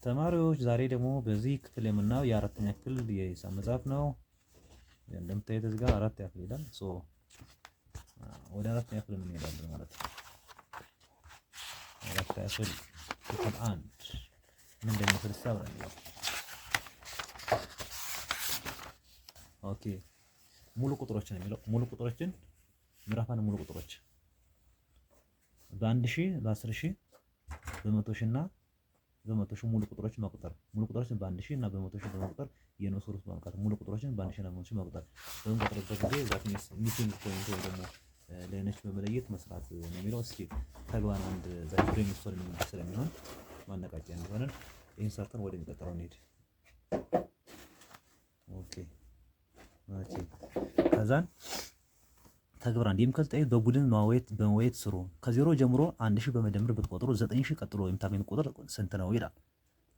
ተማሪዎች ዛሬ ደግሞ በዚህ ክፍል የምናየው የአራተኛ ክፍል የሂሳብ መጽሐፍ ነው። እንደምታዩት እዚህ ጋር አራት ያክል ይላል። ወደ አራተኛ ክፍል እንሄዳለን ማለት ነው። አራተኛ ክፍል ክፍል አንድ ምን እንደሚመስል አብረን ነው። ኦኬ ሙሉ ቁጥሮች ነው የሚለው። ሙሉ ቁጥሮችን ምዕራፋን ሙሉ ቁጥሮች በአንድ ሺህ በአስር ሺህ በመቶ ሺህ እና በመቶ ሺህ ሙሉ ቁጥሮችን መቁጠር። ሙሉ ቁጥሮችን በአንድ ሺህ እና በመቶ ሺህ በመቁጠር የነሱ ሩት በመቁጠር ሙሉ ቁጥሮችን በአንድ ሺህ እና በመቶ ሺህ መቁጠር። በምንቆጥርበት ጊዜ ዛት ሚሲንግ ፖይንት ወይ ደግሞ ለነች በመለየት መስራት ነው የሚለው። እስኪ ተግባር አንድ ዛት ብሬን ስቶርሚንግ ስለሚሆን ማነቃቂያ እንዲሆነን ይሄን ሰርተን ወደ የሚቀጥለው እንሄድ። ኦኬ ከዛን ተግባር አንድ የሚከተለው በቡድን በመወየት ስሩ። ከዜሮ ጀምሮ 1000 በመደመር ብትቆጥሩ 9000 ቀጥሎ የምታገኙ ቁጥር ስንት ነው ይላል።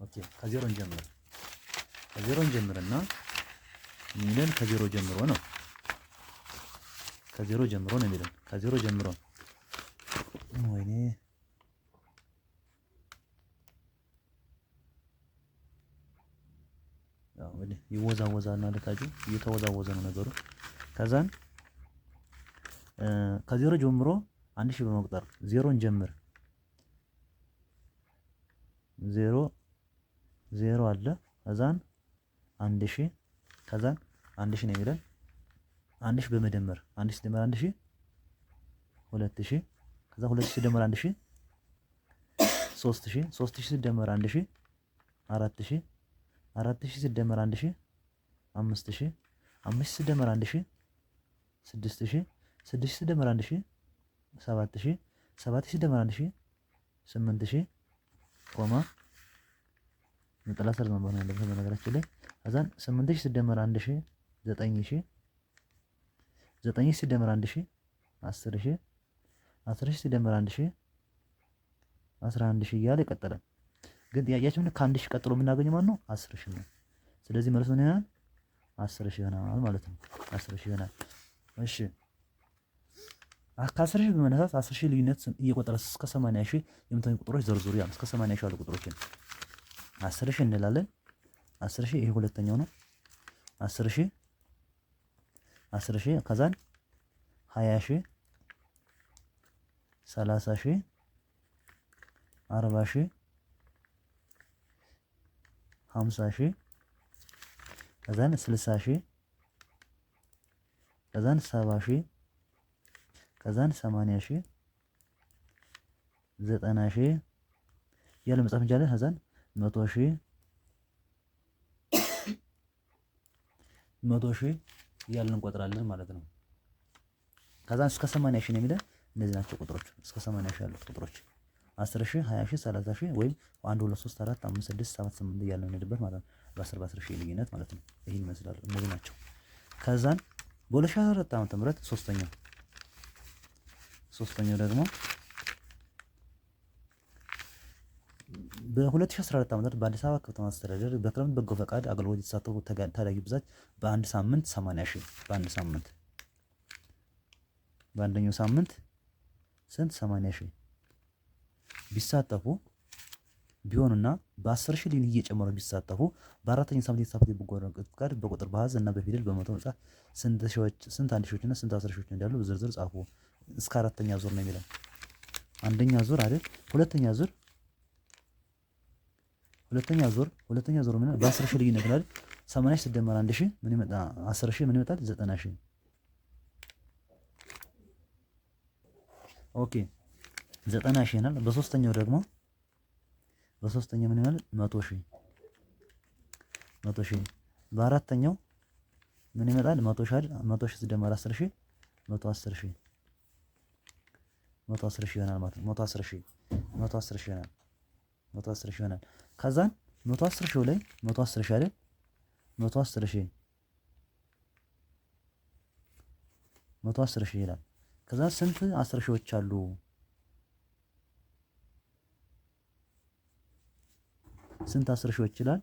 ኦኬ ከዜሮ እንጀምር። ከዜሮ እንጀምርና ሚለን ከዜሮ ጀምሮ ነው። ከዜሮ ጀምሮ ነው የሚለን። ከዜሮ ጀምሮ ወይኔ ያው ወደ ይወዛወዛና ለታጁ እየተወዛወዘ ነው ነገሩ። ከዛን ከዜሮ ጀምሮ 1000 በመቁጠር ዜሮን ጀምር። ዜሮ አለ ከዛን 1000 ከዛን 1000 ነው የሚለን። 1000 በመደመር 1000 ሲደመር 1000 2000 ከዛ 2000 ሲደመር 1000 3000 3000 ሲደመር 1000 4000 4000 ሲደመር 1000 5000 5000 ሲደመር 1000 6000 6000 ሲደመር 1000 7000 7000 ሲደመር 1000 8000 ኮማ ነጠላ ሰር መሆን ያለበት በነገራችን ላይ። ከዛን 8000 ሲደመር 1000 9000 9000 ሲደመር 1000 10000 10000 ሲደመር 1000 11000 እያለ ይቀጥላል። ግን ጥያቄያችን ከአንድ ሺህ ቀጥሎ የምናገኘው ማን ነው? 10000 ነው። ስለዚህ መልሱ ምን ይሆናል? 10000 ይሆናል ማለት ነው። 10000 ይሆናል። እሺ ከ10000 በመነሳት 10000 ልዩነት እየቆጠረ እስከ 80000 የምታገኙ ቁጥሮች ዘርዝሩ ያለው። እስከ 80000 ያሉ ቁጥሮችን 10000 እንላለን። 10000 ይሄ ሁለተኛው ነው። 10000 10000 ከዛን 20000 30000 40000 50000 ከዛን 60000 ከዛን 70000 ከዛን 80000 90000 ያለ መጻፍ እንችላለን። ከዛን 100000 እያልን እንቆጥራለን ማለት ነው። ከዛን እስከ 80000 ነው የሚለን። እነዚህ ናቸው ቁጥሮች እስከ 80000 ያሉት ቁጥሮች 10000 20000 30000 ወይም 1 2 3 4 5 6 7 8 እያልን እንሄድበት ማለት ነው። በ10 ልዩነት ማለት ነው። ይሄን ይመስላል። እነዚህ ናቸው። ከዛን በ2014 ዓመተ ምህረት ሶስተኛው ደግሞ በ2014 ዓመተ ምህረት በአዲስ አበባ ከተማ አስተዳደር በክረምት በጎ ፈቃድ አገልግሎት የተሳተፉ ታዳጊ ብዛት በአንድ ሳምንት 80000 በአንድ ሳምንት በአንደኛው ሳምንት ስንት 80000 ቢሳተፉ ቢሆንና በ10000 ሊን እየጨመሩ ቢሳተፉ በአራተኛው ሳምንት የተሳተፉ በጎ ፈቃድ በቁጥር በአሃዝ እና በፊደል በመቶ መጻፍ ስንት አንድ ሺዎች እና ስንት 10 ሺዎች እንዳሉ በዝርዝር ጻፉ። እስከ አራተኛ ዙር ነው የሚለው። አንደኛ ዙር አይደል? ሁለተኛ ዙር ምን በ10000 ልዩነት አይደል? 80000 ሲደመር 1000 ምን ይመጣ? 10000 ምን ይመጣል? 90000። ኦኬ 90000 ይሆናል። በሶስተኛው ምን ይሆናል? 100000 በአራተኛው ምን ይመጣል? 100000 አይደል? 100000 ሲደመር 10000 110000 ይሆናል ማለት ነው። 110000 ይሆናል። ከዛን 110000 ላይ 110000 አይደል? 110000 ይላል። ከዛ ስንት 10 ሺዎች አሉ? ስንት 10 ሺዎች ይላል?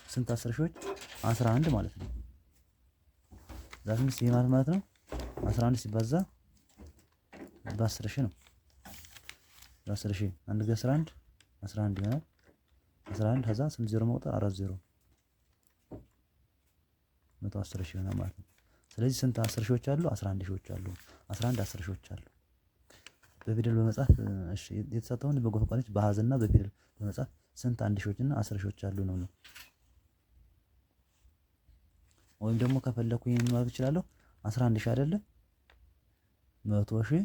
ስንት 10 ሺዎች? 11 ማለት ነው። ዛትም ማለት ነው 11 ሲባዛ በ10 ሺህ ነው። በ10 ሺህ አንድ ጊዜ 11 ይሆናል። 11 ከዛ ስንት ዜሮ መቁጠር 4 ዜሮ 110 ሺህ ይሆናል ማለት ነው። ስለዚህ ስንት 10 ሺዎች አሉ? 11 ሺዎች አሉ። 11 10 ሺዎች አሉ። በፊደል በመጻፍ እሺ፣ የተሳተውን በጎ ፈቃደኞች በአሃዝና በፊደል በመጻፍ ስንት 1 ሺዎችና 10 ሺዎች አሉ ነው። ወይም ደግሞ ከፈለኩኝ ማለት እችላለሁ 11 ሺህ አይደለ 100 ሺህ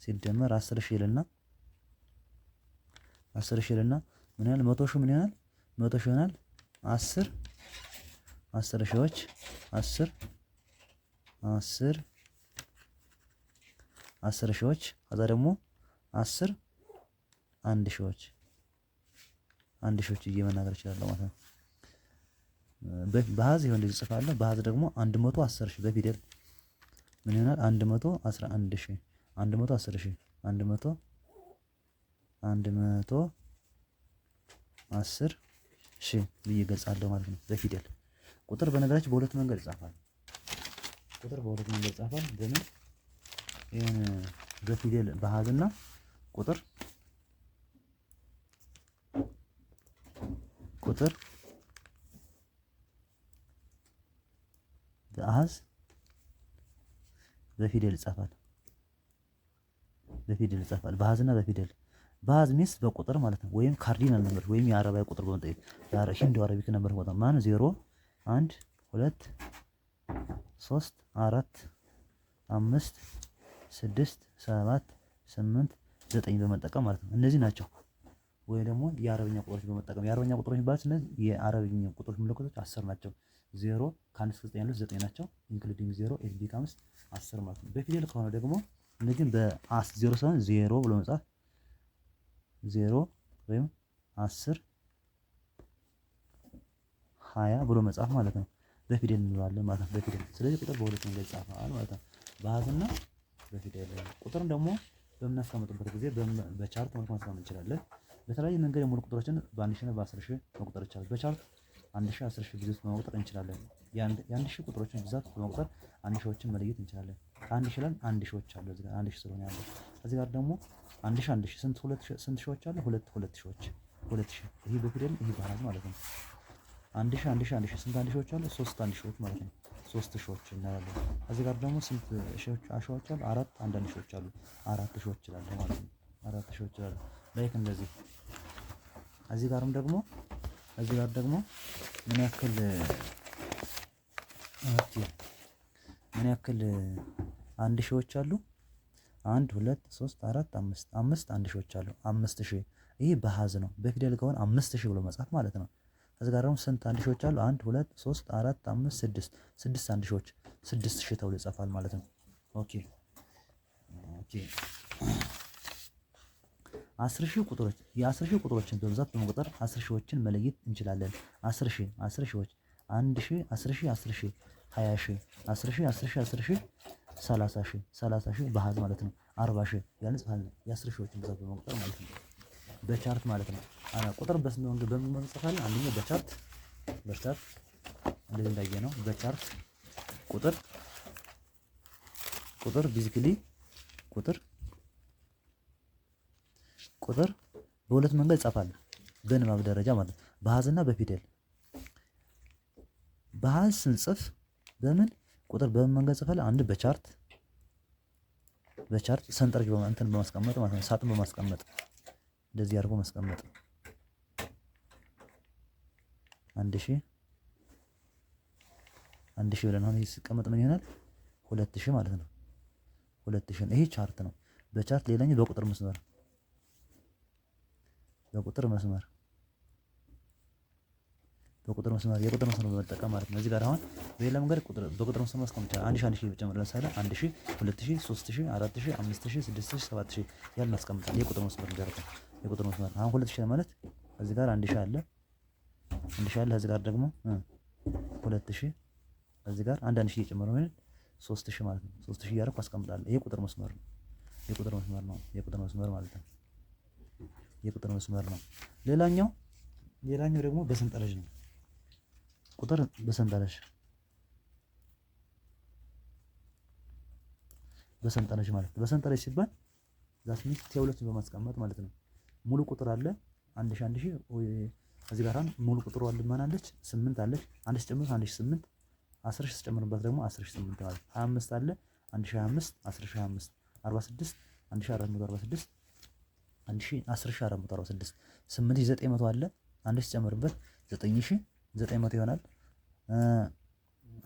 ሲደመር 10 ሺህ ይልና 10 ሺህ ይልና ምን ያህል 100 ሺህ ምን ይሆናል? 100 ሺህ ይሆናል 10 ሺዎች 10 ሺዎች ከዛ ደግሞ 10 1 ሺዎች 1 ሺዎች እየመናገር እችላለሁ ማለት ነው። በአሃዝ ይሁን እንደዚህ ጽፋለሁ። በአሃዝ ደግሞ 110 ሺህ በፊደል ምን ይሆናል? 111 ሺህ 110 ሺህ 110 ሺህ ብዬ ገልጻለሁ ማለት ነው በፊደል። ቁጥር በነገራችን በሁለት መንገድ ይጻፋል። ቁጥር በሁለት መንገድ ይጻፋል። በምን ይሄን በፊደል በአሃዝና ቁጥር በአሃዝ በፊደል ይጻፋል። በአሃዝና በፊደል በአሃዝ ሚንስ በቁጥር ማለት ነው። ወይም ካርዲናል ነምበር ወይም የአረባዊ ቁጥር በመጠየቅ ሂንዶ አረቢክ ነምበር ማለት ማን 0 1 2 3 4 5 6 7 8 9 በመጠቀም ማለት ነው። እነዚህ ናቸው። ወይ ደግሞ የአረብኛ ቁጥሮች በመጠቀም የአረብኛ ቁጥሮች የሚባሉት እነዚህ የአረብኛ ቁጥሮች ምልክቶች 10 ናቸው። 0 ከ1 እስከ 9 ያሉት 9 ናቸው። ኢንክሉዲንግ 0 8 ቢካምስ 10 ማለት ነው። በፊደል ከሆነ ደግሞ እነዚህን በአስ 0 ሳይሆን 0 ብሎ መጻፍ 0 ወይም 10 20 ብሎ መጻፍ ማለት ነው። በፊደል እንለዋለን ማለት ነው። በፊደል ስለዚህ ቁጥር በሁለት መንገድ ይጻፋል ማለት ነው። በአሃዝና በፊደል። ቁጥርን ደግሞ በምናስቀምጥበት ጊዜ በቻርት መልኩ ማስቀመጥ እንችላለን። በተለያየ መንገድ ሙሉ ቁጥሮችን በ1 ሺህ እና በ10 ሺህ መቁጠር ይቻላል። በቻርት 1 ሺህ 10 ሺህ ጊዜ ውስጥ መቁጠር እንችላለን። የ1 ሺህ ቁጥሮችን ብዛት በመቁጠር 1 ሺዎችን መለየት እንችላለን። ከ1 ሺህ ላይ 1 ሺዎች አሉ። እዚህ ጋር 1 ሺህ ስለሆነ ያለው እዚህ ጋር ደግሞ 1 ሺህ ስንት ሺዎች አሉ? ሁለት ሺዎች 2 ሺህ። ይሄ በፊደል ይሄ በአሃዝ ማለት ነው። 1 ሺህ ስንት 1 ሺዎች አሉ? 3 1 ሺዎች ማለት ነው። 3 ሺዎች እናያለን። እዚህ ጋር ደግሞ ስንት ሺዎች አሉ? 4 1 ሺዎች አሉ። 4 ሺዎች ይላል ማለት ነው። 4 ሺዎች ይላል ላይክ እንደዚህ። እዚህ ጋር ደግሞ ምን ያክል አንድ ሺዎች አሉ? 1 2 3 4 5 1 ሺዎች አሉ። 5000 ይሄ በአሃዝ ነው። በፊደል ከሆነ 5000 ብሎ መጻፍ ማለት ነው። እዚህ ጋር ደግሞ ስንት 1 ሺዎች አሉ? 1 2 3 4 5 6 1 ሺዎች 6000 ተብሎ ይጻፋል ማለት ነው። ኦኬ 10 ሺህ ቁጥሮች የ10 ሺህ ቁጥሮችን በብዛት በመቁጠር 10 ሺዎችን መለየት እንችላለን። 10 ሺዎች 1 ሺህ 10 ሺህ 20 ሺህ 10 ሺህ 30 ሺህ በአሃዝ ማለት ነው። 40 ሺህ ያን ጽፋለን። የ10 ሺዎችን ብዛት በመቁጠር ማለት ነው። በቻርት ማለት ነው። ቁጥር በስንት መንገድ በምን እንጽፋለን? አንደኛው በቻርት እንደዚህ እንዳየ ነው። በቻርት ቁጥር ቤዚክሊ ቁጥር በሁለት መንገድ ይጻፋል። በንባብ ደረጃ ማለት ነው። በአሃዝና በፊደል። በአሃዝ ስንጽፍ በምን ቁጥር በምን መንገድ ጽፈለ? አንድ በቻርት ሰንጠረዥ በማስቀመጥ ማለት ነው። ሳጥን በማስቀመጥ እንደዚህ አድርጎ ማስቀመጥ 1000 ብለን አሁን ሲቀመጥ ምን ይሆናል? 2000 ማለት ነው። 2000 ይሄ ቻርት ነው። በቻርት ሌላኛው በቁጥር መስመር የቁጥር መስመር በመጠቀም ማለት ነው። እዚህ ጋር አሁን በሌላ መንገድ በቁጥር መስመር ማስቀመጥ 1000 ብጨምር ለምሳሌ 1000 2000 3000 4000 5000 6000 7000 ያን ማስቀመጣለን። የቁጥር መስመር እንደርቀው የቁጥር መስመር አሁን 2000 ማለት እዚህ ጋር 1000 አለ እዚህ ጋር ደግሞ 2000 እዚህ ጋር 1000 እየጨመረ ነው 3000 ማለት ነው። 3000 እያደረኩ አስቀምጣለሁ። ይሄ ቁጥር መስመር ነው። የቁጥር መስመር ማለት ነው። የቁጥር መስመር ነው። ሌላኛው ደግሞ በሰንጠረዥ ነው። ቁጥር በሰንጠረዥ ማለት በሰንጠረዥ ሲባል ዛት ሚንስ ቴብሎችን በማስቀመጥ ማለት ነው። ሙሉ ቁጥር አለ አንድ ሺህ እዚህ ጋር ሙሉ ቁጥሩ አለ ማን አለች 8 አለች። አንድ ሲጨምር 1008 10 ሺህ ሲጨምርበት ደግሞ 10008 ማለት 25 አለ 1025 10025 46 1446 10446 8900 አለ አንድ ሲጨምርበት 9900 ይሆናል።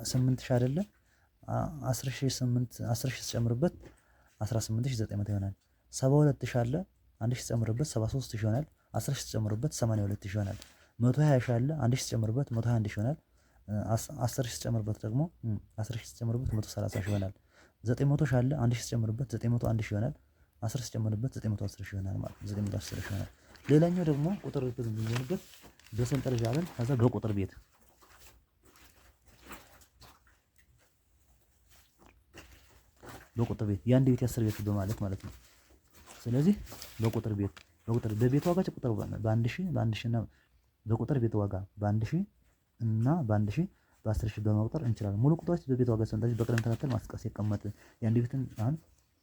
8000 አይደለ 10008 10000 ሲጨምርበት 18900 ይሆናል። 72000 አለ አንድ ሲጨምርበት 73000 ይሆናል። 10 ሲጨምርበት 82000 ይሆናል። 120 አለ አንድ ሲጨምርበት 121000 ይሆናል። 10 ሲጨምርበት ደግሞ 10 ሲጨምርበት 130000 ይሆናል። 900 አለ አንድ ሲጨምርበት 901000 ይሆናል። 10 ሲጨምርበት 910000 ይሆናል ማለት 910000 ይሆናል። ሌላኛው ደግሞ ቁጥር የሚሆንበት በሰንጠረዥ አለን ከዛ በቁጥር ቤት የአንድ ቤት የአስር ቤት በማለት ማለት ነው። ስለዚህ በቁጥር ቤት በቤት ዋጋ ቁጥር በ1000 እና በቁጥር ቤት ዋጋ በ1000 እና በ1000 በ10000 በመቁጠር እንችላለን። ሙሉ ቁጥሮች በቤት ዋጋ ሰንጠረዥ በቅደም ተከተል ማስቀመጥ ሲቀመጥ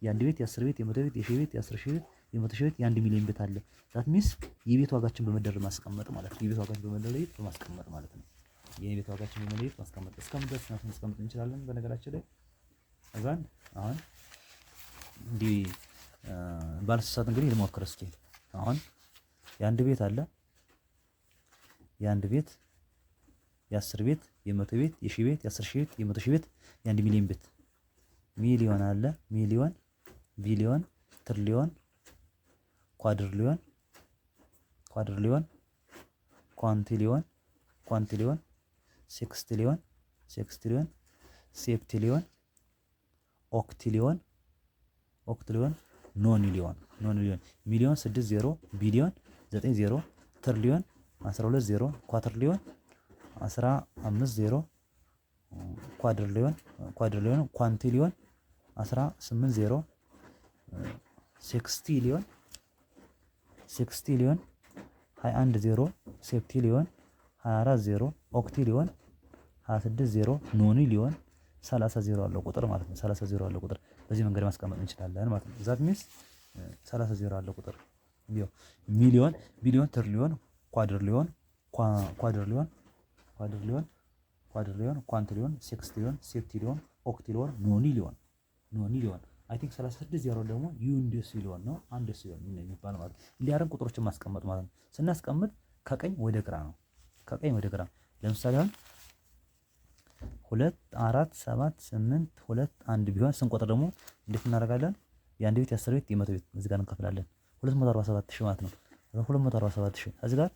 የአንድ ቤት የአስር ቤት የመቶ ቤት የሺህ ቤት የአስር ሺህ ቤት የመቶ ሺህ ቤት የአንድ ሚሊዮን ቤት አለ። ዛት ሚንስ የቤት ዋጋችን በመደረብ ማስቀመጥ ማለት ነው። የቤት ዋጋችን በመለየት በማስቀመጥ ማለት ነው። የቤት ዋጋችን በመለየት ማስቀመጥ እስከምን ድረስ ማስቀመጥ እንችላለን። በነገራችን ላይ አዛን አሁን እንዲህ ባለስሳት እንግዲህ ልሞክር እስኪ። አሁን የአንድ ቤት አለ የአንድ ቤት የአስር ቤት የመቶ ቤት የሺህ ቤት የአስር ሺህ ቤት የመቶ ሺህ ቤት የአንድ ሚሊዮን ቤት ሚሊዮን አለ ሚሊዮን ቢሊዮን ትሪሊዮን ኳድሪሊዮን ኳንቲሊዮን ሴክስቲሊዮን ሴፕቲሊዮን ኦክቲሊዮን ኖኒሊዮን ሚሊዮን 60 ቢሊዮን 90 ትሪሊዮን 12 ኳትሪሊዮን 15 ኳድሪሊዮን ኳንቲሊዮን 18 ሴክስቲሊዮን 21 ሴፕቲሊዮን 24 ኦክቲሊዮን 26 ኖኒሊዮን 30 አለው ቁጥር ማለት ነው። 30 አለው ቁጥር በዚህ መንገድ ማስቀመጥ እንችላለን ማለት ነው። ዛት ሚንስ 30 አለው ቁጥር ሚሊዮን ቢሊዮን ትሪሊዮን ኳድሪሊዮን ኳንቲሊዮን ሴክስቲሊዮን ሴፕቲሊዮን ኦክቲሊዮን ኖኒሊዮን አይ ቲንክ 36 ያለው ደግሞ ዩንዴሲሊዮን ነው። አንዴሲሊዮን የሚባል ማለት እንዲህ አረን ቁጥሮችን ማስቀመጥ ማለት ነው። ስናስቀምጥ ከቀኝ ወደ ግራ ነው። ለምሳሌ አሁን 2 4 7 8 2 1 ቢሆን ስንቆጥር ደግሞ እንዴት እናደርጋለን? የአንድ ቤት የአስር ቤት የመቶ ቤት እዚህ ጋር እንከፍላለን። 247000 ማለት ነው። 247000 እዚህ ጋር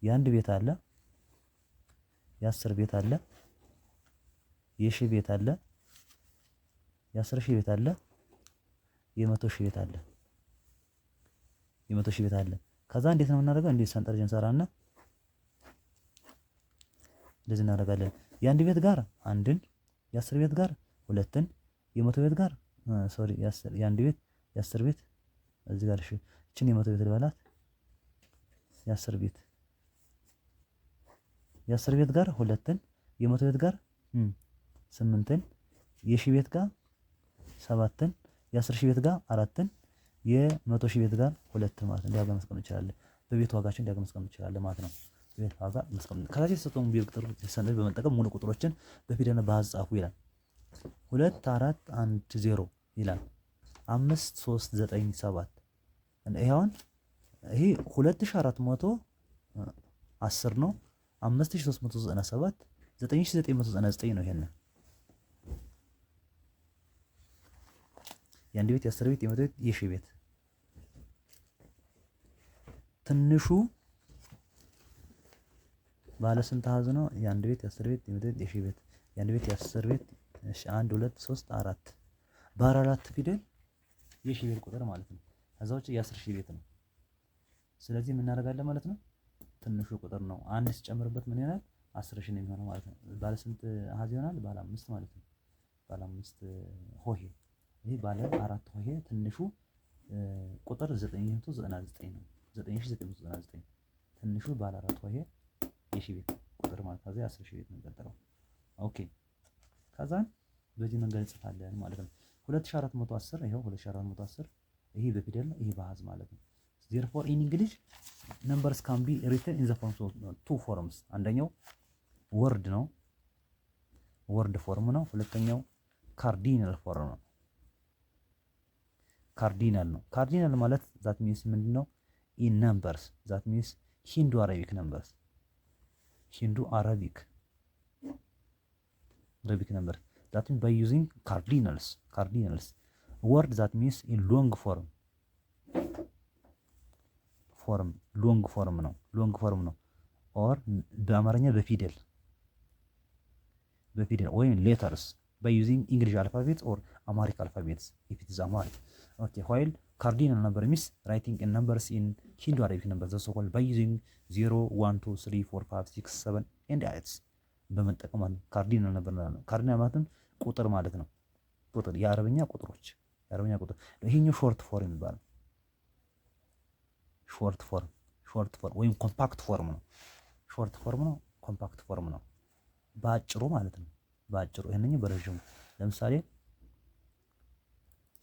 የአንድ ቤት አለ የአስር ቤት አለ የሺህ ቤት አለ የአስር ሺህ ቤት አለ የመቶ ሺህ ቤት አለ። ከዛ እንዴት ነው የምናደርገው? እንዴት ሰንጠረዥ እንሰራና እንደዚህ እናደርጋለን። የአንድ ቤት ጋር አንድን የአስር ቤት ጋር ሁለትን የመቶ ቤት ጋር የአንድ ቤት የአስር ቤት እዚህ ጋር እሺ እቺን የመቶ ቤት ልበላት የአስር ቤት ጋር ሁለትን የመቶ ቤት ጋር ስምንትን የሺህ ቤት ጋር ሰባትን የአስር ሺህ ቤት ጋር አራትን የመቶ ሺህ ቤት ጋር ሁለትን ማለት እንዲያጋ ማስቀመጥ እንችላለን። በቤት ዋጋችን እንዲያጋ ማስቀመጥ እንችላለን ማለት ነው። በቤት ዋጋ ማስቀመጥ ከታች የተሰጠውን ቤት ቁጥር ሰንጠረዥ በመጠቀም ሙሉ ቁጥሮችን በፊደልና በአሃዝ ጻፉ ይላል። 2 4 1 0 ይላል 5 3 9 7 ይሄ 2410 ነው። 5397 9999 ነው። ይሄን የአንድ ቤት የአስር ቤት የመቶ ቤት የሺህ ቤት ትንሹ ባለ ስንት አሃዝ ነው? የአንድ ቤት የአስር ቤት የመቶ ቤት የሺህ ቤት የአንድ ቤት የአስር ቤት 1 2 3 4 በ4 ፊደል የሺህ ቤት ቁጥር ማለት ነው። ከዛ ውጪ የአስር ሺህ ቤት ነው። ስለዚህ ምን እናደርጋለን ማለት ነው? ትንሹ ቁጥር ነው። አንድ ሲጨምርበት ምን ይሆናል? 10 ሺህ ነው የሚሆነው ማለት ነው። ባለ ስንት አሃዝ ይሆናል? ባለ 5 ማለት ነው። ባለ 5 ሆሄ ይሄ ባለ 4 ሆሄ ትንሹ ቁጥር 999 ነው። 9999 ትንሹ ባለ 4 ሆሄ የሺህ ቤት ቁጥር ማለት ነው። 10 ሺህ ቤት ነው የሚቀጥለው። ኦኬ ከዛን በዚህ መንገድ እንጽፋለን ማለት ነው። 2410 ይሄው 2410 ይሄ በፊደል ነው፣ ይሄ በአሃዝ ማለት ነው። ዜርፎር ኢን እንግሊሽ ነምበርስ ካን ቢ ሪትን ኢን ዘ ፎርምስ ኦፍ ቱ ፎርምስ። አንደኛው ወርድ ነው፣ ወርድ ፎርም ነው። ሁለተኛው ካርዲናል ፎርም ነው። ካርዲናል ነው። ካርዲናል ማለት ዛት ሚንስ ምንድነው? ኢን ነምበርስ ዛት ሚንስ ሂንዱ አረቢክ ነምበርስ፣ ሂንዱ አረቢክ ነምበር ዛት ሚንስ ባይ ዩዚንግ ካርዲናልስ ወርድ ዛት ሚንስ ኢን ሎንግ ፎርም ሎንግ ፎርም ነው። ኦር በአማርኛ በፊደል ወይም ሌተርስ by using English alphabet or Amharic alphabets if it is Amharic. Okay, while cardinal number means writing in numbers in Hindu Arabic numbers, also called by using 0, 1, 2, 3, 4, 5, 6, 7 and 8 በመጠቀም ካርዲናል ነበር ማለት ነው። ካርዲናል ማለትም ቁጥር ማለት ነው። ቁጥር የአረብኛ ቁጥር ይሄኛው ሾርት ፎርም ይባላል። ሾርት ፎርም ወይም ኮምፓክት ፎርም ነው። ሾርት ፎርም ነው፣ ኮምፓክት ፎርም ነው። በአጭሩ ማለት ነው። በአጭሩ ይሄንኛው በረዥሙ ለምሳሌ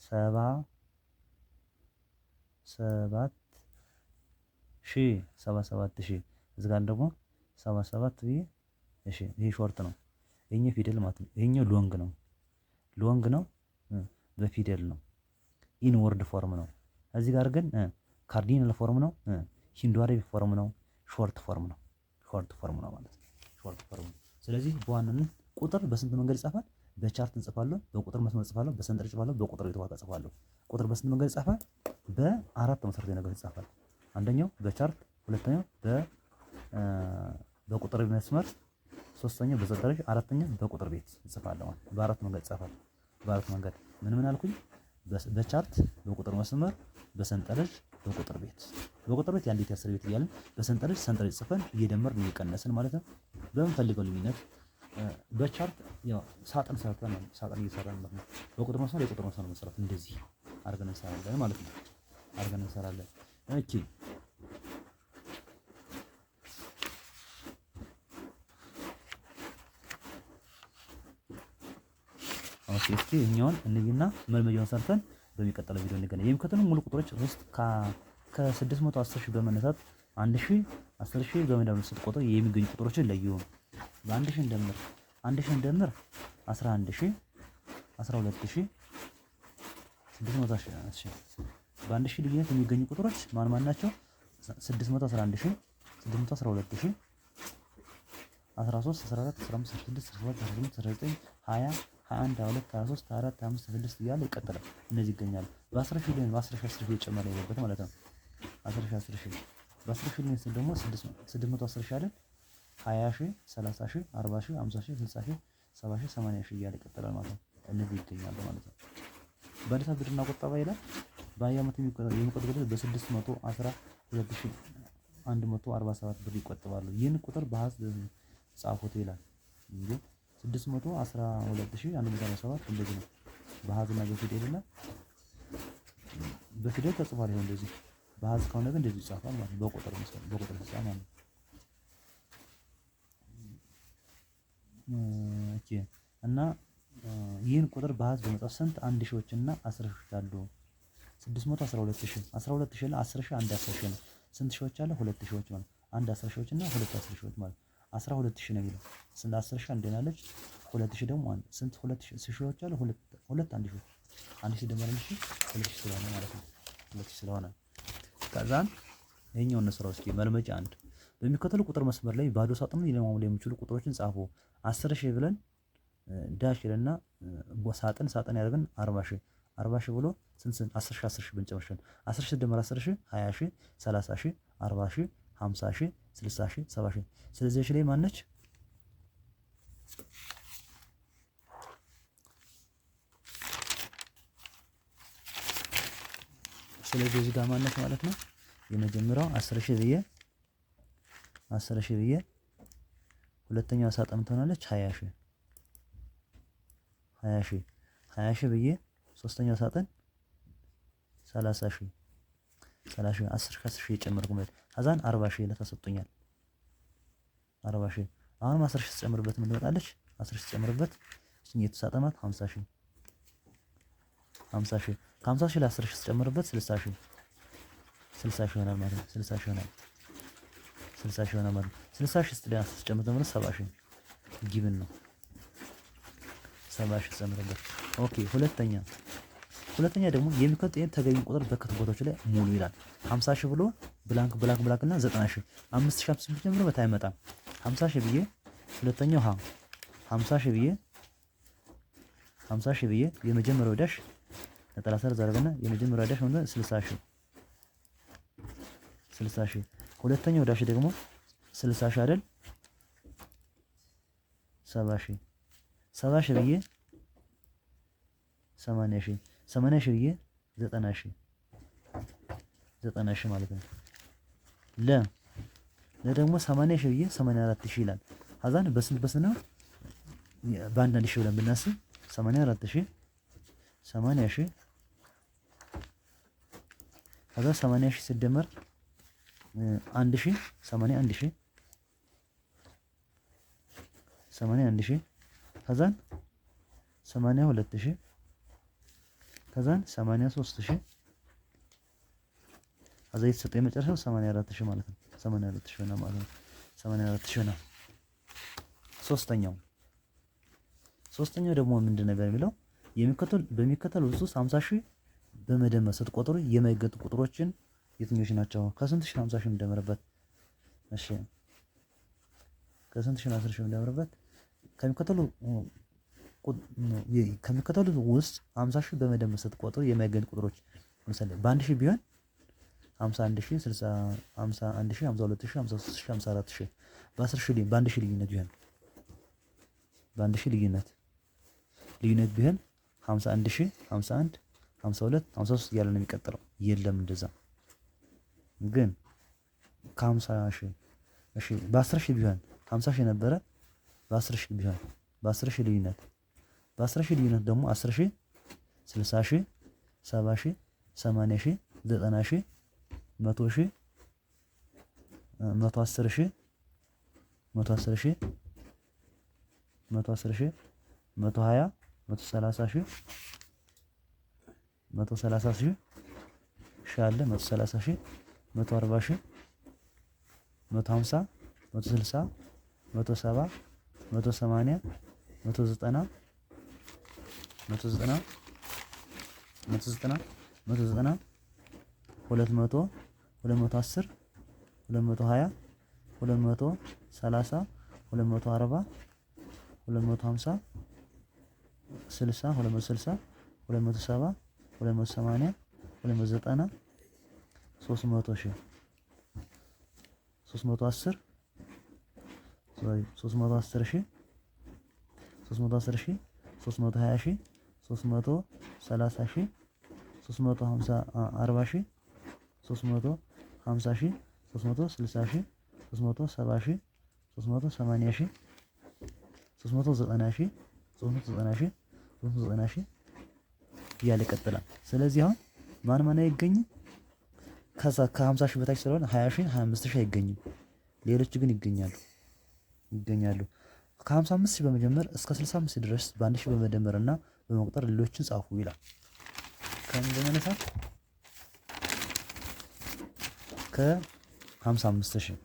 77,000 እዚህ ጋር ደግሞ 77 ብዬ እሺ፣ ይሄ ሾርት ነው። ይሄኛው ፊደል ማለት ነው። ይሄኛው ሎንግ ነው በፊደል ነው። ኢንወርድ ፎርም ነው። እዚህ ጋር ግን ካርዲናል ፎርም ነው፣ ሂንዱ አረቢክ ፎርም ነው፣ ሾርት ፎርም ነው ማለት ነው። ሾርት ፎርም ነው። ስለዚህ በዋናነት ቁጥር በስንት መንገድ ይጻፋል? በቻርት እንጽፋለሁ፣ በቁጥር መስመር ጽፋለሁ፣ በሰንጠረዥ ጽፋለሁ፣ በቁጥር የተዋቀ ጽፋለሁ። ቁጥር በስንት መንገድ ይጻፋል? በአራት መሰረታዊ ነገር ይጻፋል። አንደኛው በቻርት፣ ሁለተኛው በቁጥር መስመር፣ ሶስተኛው በሰንጠረዥ፣ አራተኛው በቁጥር ቤት ይጻፋል። በአራት መንገድ ይጻፋል። በአራት መንገድ ምን አልኩኝ? በቻርት፣ በቁጥር መስመር፣ በሰንጠረዥ፣ በቁጥር ቤት። በቁጥር ቤት የአንድ የአስር ቤት እያልን በሰንጠረዥ ጽፈን እየደመርን እየቀነስን ማለት ነው በምንፈልገው ልዩነት። በቻርት ያው ሳጥን እየሰራን ማለት ነው። በቁጥር መስመር የቁጥር መስመር መሰረት እንደዚህ አድርገን እንሰራለን ማለት ነው። ኦኬ እስኪ እኛውን እንይና መልመጃውን ሰርተን በሚቀጥለው ቪዲዮ እንገናኝ። የሚከተሉ ሙሉ ቁጥሮች ውስጥ ከ610 ሺህ በመነሳት 1000፣ 10000 በመደመር ስትቆጥሩ የሚገኙ ቁጥሮችን ለዩ። በ1000 እንደምር 11000፣ 12000፣ 600000። በ1000 ልዩነት የሚገኙ ቁጥሮች ማን ናቸው? 611000፣ 612000፣ 13፣ 14፣ 15፣ 16፣ 17፣ 18፣ 19፣ 20፣ 21፣ 22፣ 23፣ 24፣ 25፣ 26 እያለ ይቀጥላል። እነዚህ ይገኛሉ። በ10000 ልዩነት በ10000 እየጨመረ ያለበት ማለት ነው። 10000 በ10000 ልዩነት ደግሞ 610 አለን 20,000፣ 30,000፣ 40,000፣ 50,000፣ 60,000፣ 70,000፣ 80,000 እያለ ይቀጥላል ማለት ነው። እነዚህ ይገኛሉ ማለት ነው። በሂሳብ ብድርና ቁጠባ ይላል በየዓመቱ የሚቆጥቡት በ612,147 ብር ይቆጥባሉ። ይህን ቁጥር በአሃዝ ጻፉት ይላል እንጂ 612,147 እንደዚህ ነው። በአሃዝና በፊደል እና በፊደል ተጽፏል። ይሄው እንደዚህ በአሃዝ ከሆነ ግን እንደዚህ ይጻፋል ማለት ነው። በቁጥር ይጻፋል ማለት ነው። ኦኬ እና ይህን ቁጥር በአሃዝ በመጻፍ ስንት አንድ ሺዎች እና 10 ሺዎች አሉ? 612,000 12,000 10,000 አንድ 10,000 ነው። ስንት ሺዎች አለ? 2 ሺዎች ማለት አንድ 10 ሺዎች እና 2 10 ሺዎች ማለት 12,000 ነው የሚለው። ስንት 10,000 አንድ ናለች፣ 2,000 ደግሞ አንድ ስንት 2,000 ሺዎች አለ? ሁለት አንድ ሺዎች አንድ ሺህ ደመር 2,000 ስለሆነ ማለት ነው። 2,000 ስለሆነ ከዛን ይሄኛው እንስራው እስኪ መልመጃ አንድ በሚከተሉ ቁጥር መስመር ላይ ባዶ ሳጥኑን ሊለማመዱ የሚችሉ ቁጥሮችን ጻፉ። 10,000 ብለን ዳሽ ይለና ሳጥን ያደርግን 40,000 ብሎ ስንት 10,000 ብንጨምርሽን 10,000 ደመር 10,000 20,000 30,000 40,000 50,000 60,000 70,000 ስለዚህ እሺ ላይ ማነች? ስለዚህ እዚህ ጋር ማነች ማለት ነው። የመጀመሪያው 10,000 ብዬ ሁለተኛው ሳጥን ትሆናለች 20,000 ብዬ ሶስተኛው ሳጥን 30,000 10 ከ10 የጨመርኩ ማለት አዛን 40,000 ለተሰጥቶኛል 40,000 አሁንም 10,000 ተጨምርበት ምን ትመጣለች? 10,000 ተጨምርበት እሺ የተሳጠናት 50,000 50,000 ከ50,000 ለ10,000 ተጨምርበት 60,000 60 ሺህ ይሆናል ማለት ነው። 60 ሺህ ይሆናል 60 ሺህ ይሆናል ማለት ነው። 60 ሺህ ስትጨምር ደግሞ 70 ሺህ ጊቭን ነው። 70 ሺህ ጨምረበት። ኦኬ ሁለተኛ ደግሞ የሚከተሉት ተገቢ ቁጥር በከት ቦታዎች ላይ ሙሉ ይላል። 50 ሺህ ብሎ ብላንክ እና 90 ሺህ 5000 ብትጨምሩበት አይመጣም። 50 ሺህ ብዬ ሁለተኛው 50 ሺህ ብዬ የመጀመሪያው ዳሽ ነጠላ ሰርዝ አደረገና የመጀመሪያው ዳሽ ማለት 60 ሺህ ሁለተኛው ዳሽ ደግሞ 60 ሺህ አይደል 70 ሺህ ብዬ 80 ሺህ ብዬ 90 ሺህ ማለት ነው። ደግሞ 80 ሺህ ብዬ 84 ሺህ ይላል። አዛን በስንት ነው በአንዳንድ ሺህ ብለን ብናስብ 84 ሺህ 80 ሺህ ከዛ 80 ሺህ ሲደመር 1 ሺህ 81 ሺህ 81 ሺህ ከዛን 82 ሺህ ከዛን 83 ሺህ ከዛ የተሰጠው የመጨረሻው 84 ሺህ ማለት ነው። 84 ሺህ ነው ማለት ነው። 84 ሺህ ነው። ሶስተኛው ደግሞ ምንድን ነበር የሚለው በሚከተሉት ውስጥ 50 ሺህ በመደመር ስትቆጥሩ የማይገጡ ቁጥሮችን የትኞች ናቸው? ከስንት ሺህ 50 ሺህ እንደመረበት? እሺ ከስንት ሺህ 10 ሺህ እንደመረበት ከሚከተሉት ውስጥ 50 ሺህ በመደመር ስትቆጥሩ የማይገኙ ቁጥሮች ለምሳሌ በአንድ ሺህ ቢሆን 51 ሺህ 60 51 ሺህ 52 ሺህ 53 ሺህ 54 ሺህ በ10 ሺህ በአንድ ሺህ ልዩነት ቢሆን ቢሆን 51 ሺህ 51 52 53 እያለ ነው የሚቀጥለው። የለም እንደዛ ግን ከ50 ሺህ እሺ በ10 ሺህ ቢሆን 50 ሺህ ነበረ በ10 ሺህ ቢሆን በ10 ሺህ ልዩነት ደግሞ 10 ሺህ 60 ሺህ 70 ሺህ 80 ሺህ 90 ሺህ 100 ሺህ 110 ሺህ 110 ሺህ 110 ሺህ 120 130 ሺህ 130 ሺህ አለ 130 ሺህ 140 ሺህ 150 160 170 180 190 190 200 210 220 230 240 250 60 260 270 280 290 300 ሺህ 310 ሺህ 310 ሺህ 320 ሺህ 330 ሺህ 350 40 ሺህ 350 ሺህ 360 ሺህ 370 ሺህ 380 ሺህ 390 ሺህ 390 ሺህ 390 ሺህ እያለ ይቀጥላል። ስለዚህ አሁን ማን አይገኝም? ከዛ ከ50 ሺህ በታች ስለሆነ 20 ሺህ 25 ሺህ አይገኝም። ሌሎች ግን ይገኛሉ። ከ55 ሺህ በመጀመር እስከ 65 ድረስ በአንድ ሺህ በመደመር እና በመቁጠር ሌሎችን ጻፉ ይላል። ከምን በመነሳት ከ55 ሺህ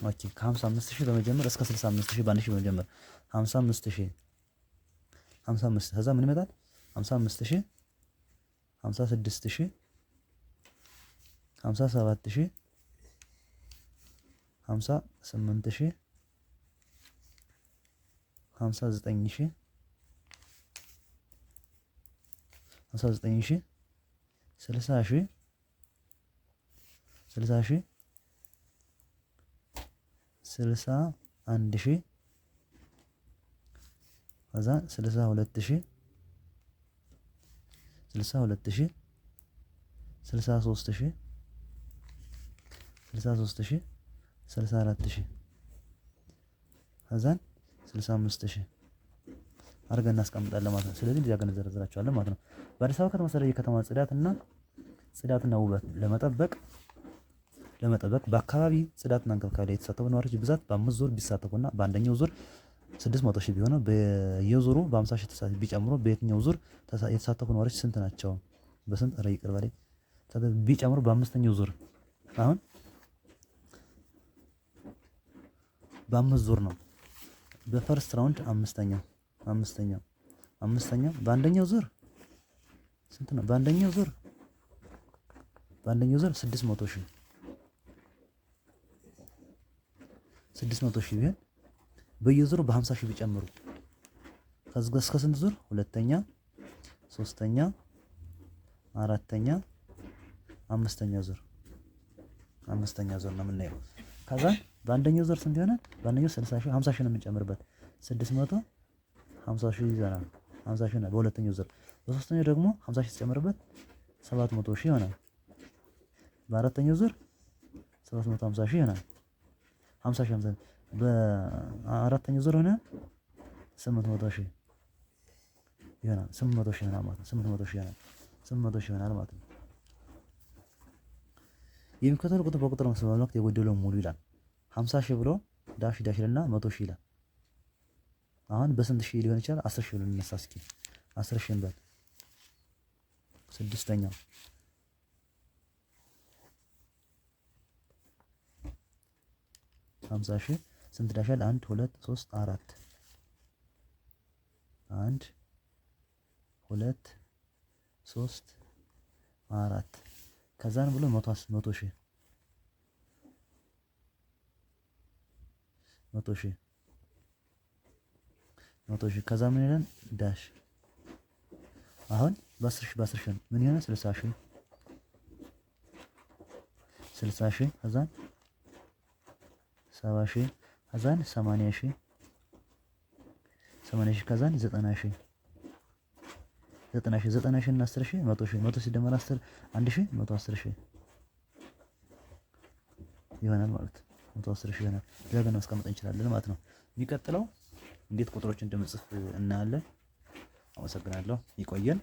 ኦኬ ከ55 ሺህ በመጀመር እስከ 65 ሺህ በአንድ ሺህ በመጀመር 55 ከዛ ምን ይመጣል? 55 ሺህ 56 ሺህ 57 ሺህ 58 ሺህ 59 ሺህ 60 ሺህ 61 ሺህ ከዛ 62 ሺህ 63 ሺህ 64 ሺህ 64 ሺህ ከዛን 65 ሺህ አድርገን እናስቀምጣለን ማለት ነው። ስለዚህ እንደዚህ አድርገን እንዘረዝራቸዋለን ማለት ነው። በአዲስ አበባ ከተማ አስተዳደር የከተማ ጽዳትና ውበት ለመጠበቅ በአካባቢ ጽዳትና እንክብካቤ ላይ የተሳተፉ ነዋሪዎች ብዛት በ5 ዙር ቢሳተፉና በአንደኛው ዙር 600 ሺህ ቢሆነው በየዙሩ በ50 ሺህ ቢጨምሩ በየትኛው ዙር የተሳተፉ ነዋሪዎች ስንት ናቸው? በስንት ኧረ ይቅር በለኝ ቢጨምሩ በአምስተኛው ዙር አሁን በአምስት ዙር ነው። በፈርስት ራውንድ አምስተኛው በአንደኛው ዙር ስንት ነው? በአንደኛው ዙር 600 ሺህ ቢሆን በየዙሩ በ50 ሺህ ቢጨምሩ ከዚህ እስከ ስንት ዙር? ሁለተኛ፣ ሶስተኛ፣ አራተኛ፣ አምስተኛ ዙር ነው የምናየው። ከዛ በአንደኛው ዙር ስንት ይሆናል? በአንደኛው 60 ሺህ 50 ሺህ ነው የምንጨምርበት 650 ሺህ ይዘናል። 50 ሺህ ነው በሁለተኛው ዙር። በሶስተኛው ደግሞ 50 ሺህ ተጨምርበት 700 ሺህ ይሆናል። በአራተኛው ዙር 750 ሺህ ይሆናል። 50 ሺህ በአራተኛው ዙር ሆነ 800 ሺህ ይሆናል። 800 ሺህ ይሆናል ማለት ነው። 800 ሺህ ይሆናል ማለት ነው። የሚከተለው ቁጥር በቁጥር መሰረት የጎደለው ሙሉ ይላል። 50 ሺህ ብሎ ዳሽ ይልና 100 ሺህ ይላል። አሁን በስንት ሺህ ሊሆን ይችላል? 10 ሺህ ብሎ እንነሳ እስኪ 10 ሺህ እንበል። ስድስተኛው 50 ሺህ ስንት ዳሽ አለ? 1 2 3 4 1 2 3 4 ከዛን ብሎ 100 ሺህ 100 ሺህ ከዛ ምን ይላል? ዳሽ አሁን በ10 ሺህ ምን ይሆናል? 60 ሺህ ከዛን 70 ሺህ ከዛን 80 ሺህ ከዛን 90 ሺህ እና 10 ሺህ 100 ሲደመር 10 110 ሺህ ይሆናል ማለት 110 ሺህ ይሆናል። ለገና ማስቀመጥ እንችላለን ማለት ነው። የሚቀጥለው እንዴት ቁጥሮችን እንደምጽፍ እናያለን። አመሰግናለሁ። ይቆየን።